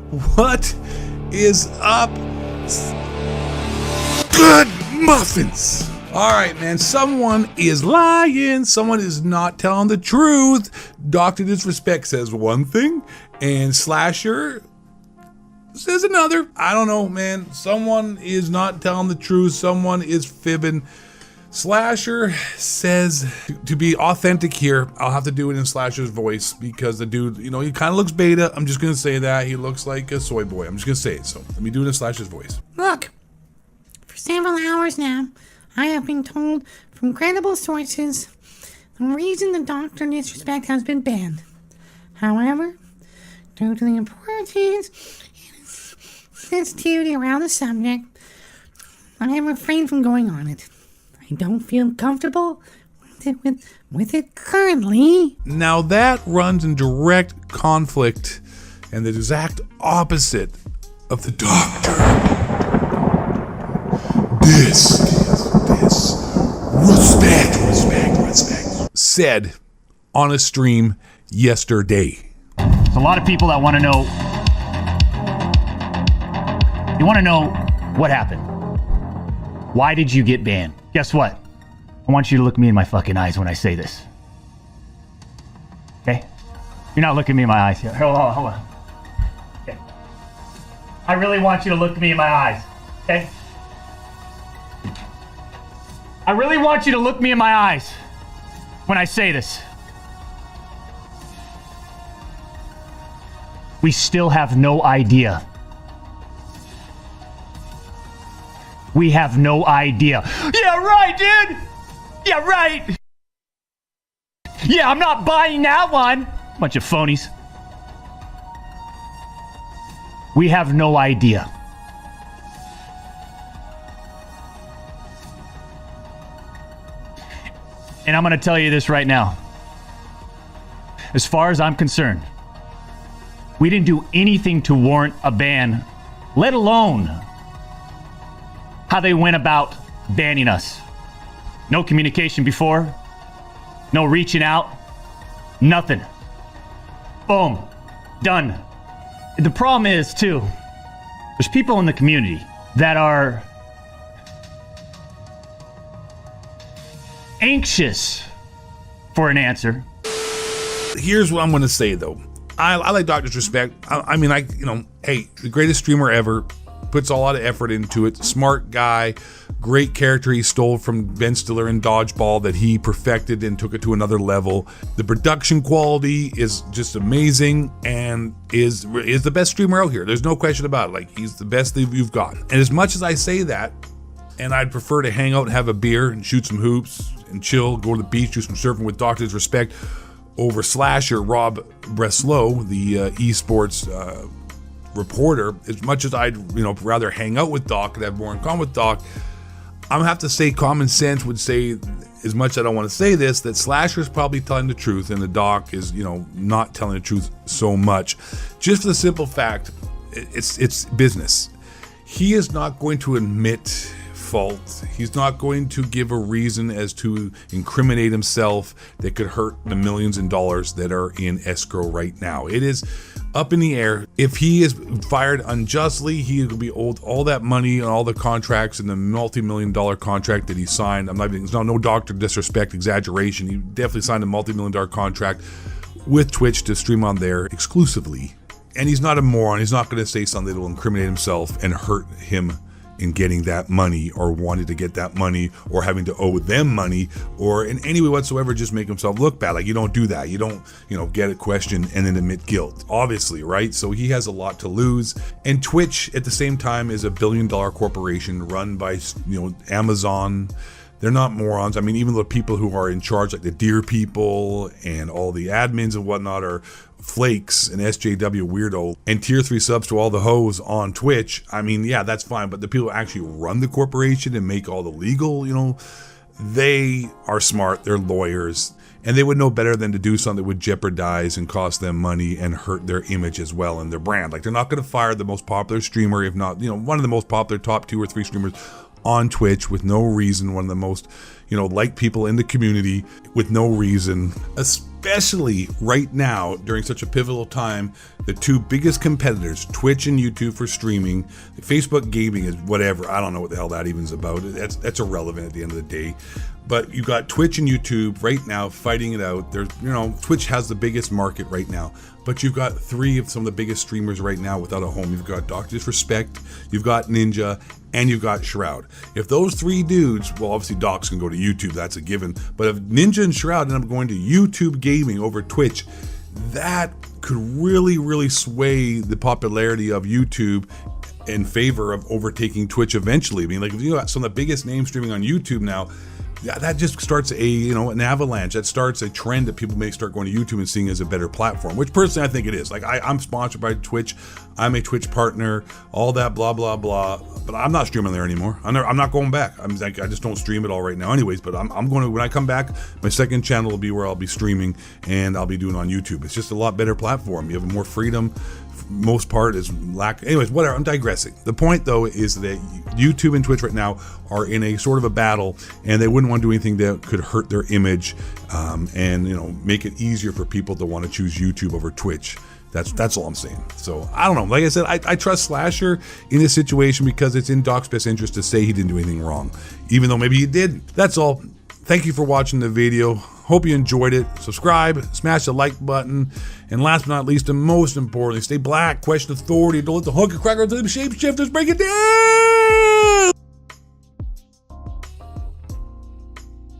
What is up? Good muffins. All right, man. Someone is lying. Someone is not telling the truth. Dr. Disrespect says one thing, and Slasher says another. I don't know, man. Someone is not telling the truth. Someone is fibbing. Slasher says, to be authentic here, I'll have to do it in Slasher's voice because the dude, he kind of looks beta. I'm just going to say that. He looks like a soy boy. I'm just going to say it. So let me do it in Slasher's voice. Look, for several hours now, I have been told from credible sources the reason the Dr. Disrespect has been banned. However, due to the importance and sensitivity around the subject, I have refrained from going on it. I don't feel comfortable with it currently. Now that runs in direct conflict and the exact opposite of the Doctor. This respect said on a stream yesterday. There's a lot of people that want to know. You want to know what happened. Why did you get banned? Guess what? I want you to look me in my fucking eyes when I say this. Okay? You're not looking me in my eyes here. Hold on. Okay. I really want you to look me in my eyes. Okay? I really want you to look me in my eyes when I say this. We still have no idea. We have no idea. Yeah, right, dude. Yeah, right. Yeah, I'm not buying that one. Bunch of phonies. We have no idea. And I'm going to tell you this right now. As far as I'm concerned, we didn't do anything to warrant a ban, let alone how they went about banning us. No communication before, no reaching out, nothing. Boom, done. The problem is, too, there's people in the community that are anxious for an answer. Here's what I'm going to say, though. I like Dr. Disrespect. Hey, the greatest streamer ever. Puts a lot of effort into it. Smart guy, great character he stole from Ben Stiller in Dodgeball that he perfected and took it to another level. The production quality is just amazing and is the best streamer out here. There's no question about it. Like, he's the best that you've got. And as much as I say that, and I'd prefer to hang out and have a beer and shoot some hoops and chill, go to the beach, do some surfing with Dr. Disrespect over Slasher Rob Breslow, the esports reporter, as much as I'd rather hang out with Doc and have more in common with Doc, I'm gonna have to say common sense would say, as much as I don't want to say this, that Slasher's probably telling the truth and the Doc is not telling the truth so much, just for the simple fact it's business. He is not going to admit fault. He's not going to give a reason as to incriminate himself that could hurt the millions in dollars that are in escrow right now. It is up in the air. If he is fired unjustly, he will be owed all that money and all the contracts and the multi-million-dollar contract that he signed. It's no Dr. Disrespect exaggeration. He definitely signed a multi-million-dollar contract with Twitch to stream on there exclusively. And he's not a moron. He's not going to say something that will incriminate himself and hurt him in getting that money or wanting to get that money or having to owe them money or in any way whatsoever just make himself look bad. Like, you don't do that. You don't, get a question and then admit guilt, obviously, right? So he has a lot to lose. And Twitch at the same time is a billion-dollar corporation run by, Amazon. They're not morons. I mean, even the people who are in charge, like the Deer people and all the admins and whatnot, are flakes and SJW weirdo and tier 3 subs to all the hoes on Twitch. I mean, yeah, that's fine. But the people who actually run the corporation and make all the legal, they are smart. They're lawyers. And they would know better than to do something that would jeopardize and cost them money and hurt their image as well and their brand. Like, they're not going to fire the most popular streamer, if not, one of the most popular top 2 or 3 streamers on Twitch with no reason, one of the most, liked people in the community with no reason, especially right now during such a pivotal time. The two biggest competitors, Twitch and YouTube for streaming. Facebook gaming is whatever. I don't know what the hell that even is about. That's irrelevant at the end of the day. But you got Twitch and YouTube right now fighting it out. There's, Twitch has the biggest market right now, but you've got three of some of the biggest streamers right now without a home. You've got Dr. Disrespect, you've got Ninja, and you've got Shroud. If those three dudes, well, obviously Doc's can go to YouTube, that's a given. But if Ninja and Shroud end up going to YouTube gaming over Twitch, that could really, really sway the popularity of YouTube in favor of overtaking Twitch eventually. I mean, like, if you got some of the biggest names streaming on YouTube now, yeah, that just starts an avalanche. That starts a trend that people may start going to YouTube and seeing as a better platform, which personally I think it is. Like, I'm sponsored by Twitch. I'm a Twitch partner, all that blah, blah, blah. But I'm not streaming there anymore. I'm not going back. I just don't stream it all right now anyways, but I'm going to, when I come back, my second channel will be where I'll be streaming, and I'll be doing on YouTube. It's just a lot better platform. You have more freedom. Most part is lack. Anyways, whatever. I'm digressing. The point though is that YouTube and Twitch right now are in a sort of a battle, and they wouldn't want to do anything that could hurt their image, and make it easier for people to want to choose YouTube over Twitch. That's all I'm saying. So I don't know. Like I said, I trust Slasher in this situation because it's in Doc's best interest to say he didn't do anything wrong, even though maybe he did. That's all. Thank you for watching the video. Hope you enjoyed it. Subscribe, smash the like button, and last but not least, and most importantly, stay black, question authority, don't let the hooker cracker to the shapeshifters break it down!